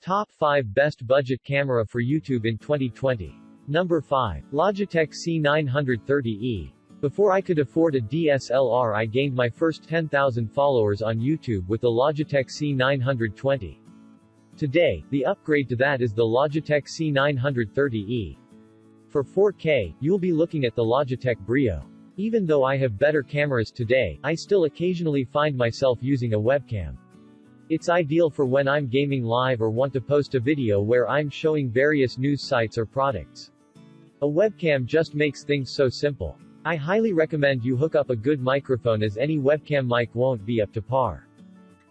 Top 5 Best Budget Camera for YouTube in 2020. Number 5. Logitech C930e. Before I could afford a DSLR, I gained my first 10,000 followers on YouTube with the Logitech C920. Today, the upgrade to that is the Logitech C930e. For 4K, you'll be looking at the Logitech Brio. Even though I have better cameras today, I still occasionally find myself using a webcam. It's ideal for when I'm gaming live or want to post a video where I'm showing various news sites or products. A webcam just makes things so simple. I highly recommend you hook up a good microphone, as any webcam mic won't be up to par.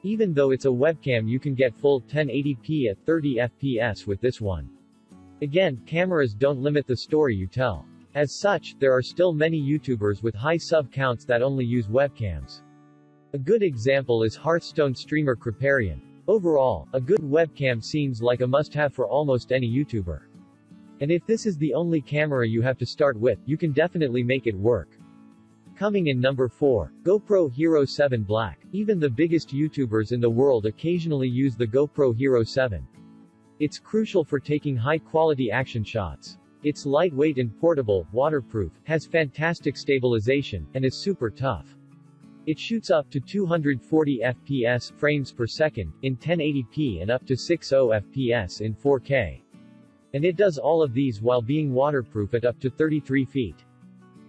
Even though it's a webcam, you can get full 1080p at 30 fps with this one. Again, cameras don't limit the story you tell. As such, there are still many YouTubers with high sub counts that only use webcams. A good example is Hearthstone streamer Kripparrian. Overall, a good webcam seems like a must-have for almost any YouTuber. And if this is the only camera you have to start with, you can definitely make it work. Coming in number 4. GoPro Hero 7 Black. Even the biggest YouTubers in the world occasionally use the GoPro Hero 7. It's crucial for taking high-quality action shots. It's lightweight and portable, waterproof, has fantastic stabilization, and is super tough. It shoots up to 240 fps frames per second in 1080p and up to 60 fps in 4K. And it does all of these while being waterproof at up to 33 feet.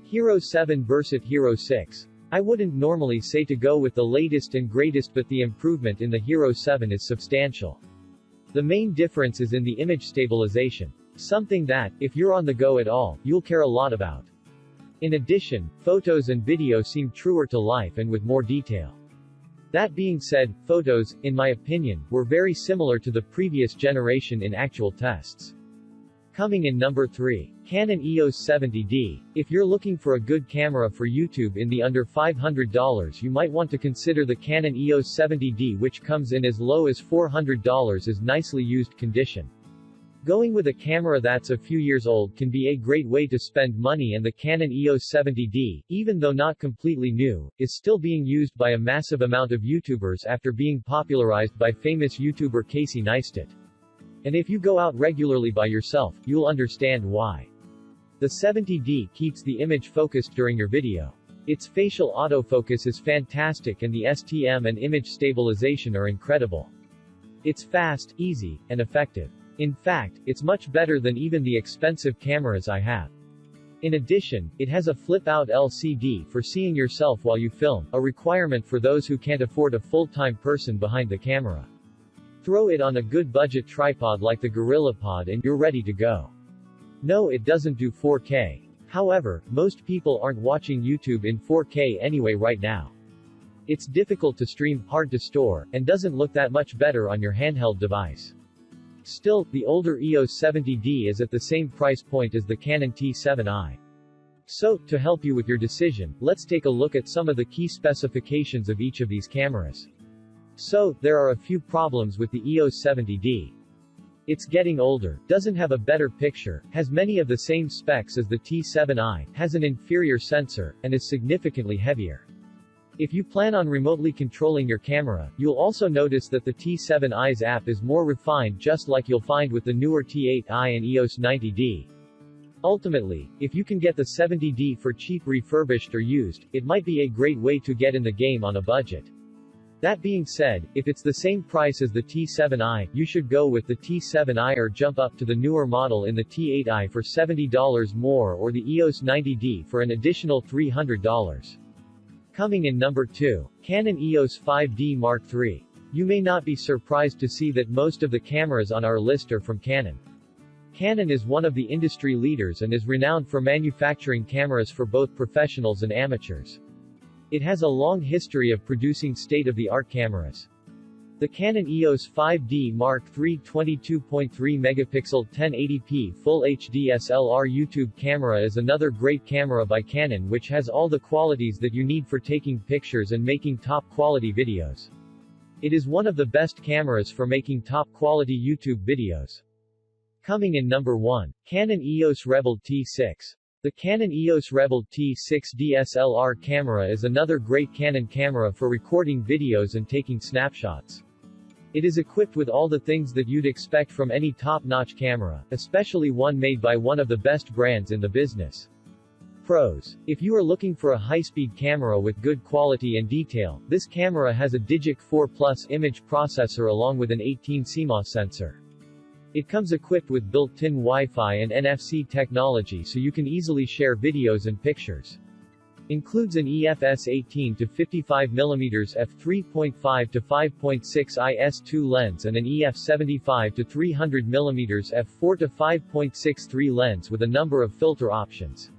Hero 7 vs Hero 6. I wouldn't normally say to go with the latest and greatest, but the improvement in the Hero 7 is substantial. The main difference is in the image stabilization. Something that, if you're on the go at all, you'll care a lot about. In addition, photos and video seem truer to life and with more detail. That being said, photos, in my opinion, were very similar to the previous generation in actual tests. Coming in number 3. Canon EOS 70D. If you're looking for a good camera for YouTube in the under $500, you might want to consider the Canon EOS 70D, which comes in as low as $400 as nicely used condition. Going with a camera that's a few years old can be a great way to spend money, and the Canon EOS 70D, even though not completely new, is still being used by a massive amount of YouTubers after being popularized by famous YouTuber Casey Neistat. And if you go out regularly by yourself, you'll understand why. The 70D keeps the image focused during your video. Its facial autofocus is fantastic, and the STM and image stabilization are incredible. It's fast, easy, and effective. In fact, it's much better than even the expensive cameras I have. In addition, it has a flip-out LCD for seeing yourself while you film, a requirement for those who can't afford a full-time person behind the camera. Throw it on a good budget tripod like the GorillaPod and you're ready to go. No, it doesn't do 4K. However, most people aren't watching YouTube in 4K anyway right now. It's difficult to stream, hard to store, and doesn't look that much better on your handheld device. Still, the older EOS 70D is at the same price point as the Canon T7i. So, to help you with your decision, let's take a look at some of the key specifications of each of these cameras. So, there are a few problems with the EOS 70D. It's getting older, doesn't have a better picture, has many of the same specs as the T7i, has an inferior sensor, and is significantly heavier. If you plan on remotely controlling your camera, you'll also notice that the T7i's app is more refined, just like you'll find with the newer T8i and EOS 90D. Ultimately, if you can get the 70D for cheap refurbished or used, it might be a great way to get in the game on a budget. That being said, if it's the same price as the T7i, you should go with the T7i or jump up to the newer model in the T8i for $70 more, or the EOS 90D for an additional $300. Coming in number 2. Canon EOS 5D Mark III. You may not be surprised to see that most of the cameras on our list are from Canon. Canon is one of the industry leaders and is renowned for manufacturing cameras for both professionals and amateurs. It has a long history of producing state-of-the-art cameras. The Canon EOS 5D Mark III 22.3 megapixel 1080p Full HD SLR YouTube camera is another great camera by Canon, which has all the qualities that you need for taking pictures and making top-quality videos. It is one of the best cameras for making top-quality YouTube videos. Coming in number 1. Canon EOS Rebel T6. The Canon EOS Rebel T6 DSLR camera is another great Canon camera for recording videos and taking snapshots. It is equipped with all the things that you'd expect from any top-notch camera, especially one made by one of the best brands in the business. Pros. If you are looking for a high-speed camera with good quality and detail, this camera has a Digic 4 Plus image processor along with an 18 CMOS sensor. It comes equipped with built-in Wi-Fi and NFC technology so you can easily share videos and pictures. Includes an EFS 18 to 55mm f3.5 to 5.6 IS2 lens and an EF 75 to 300mm f4 to 5.63 lens with a number of filter options.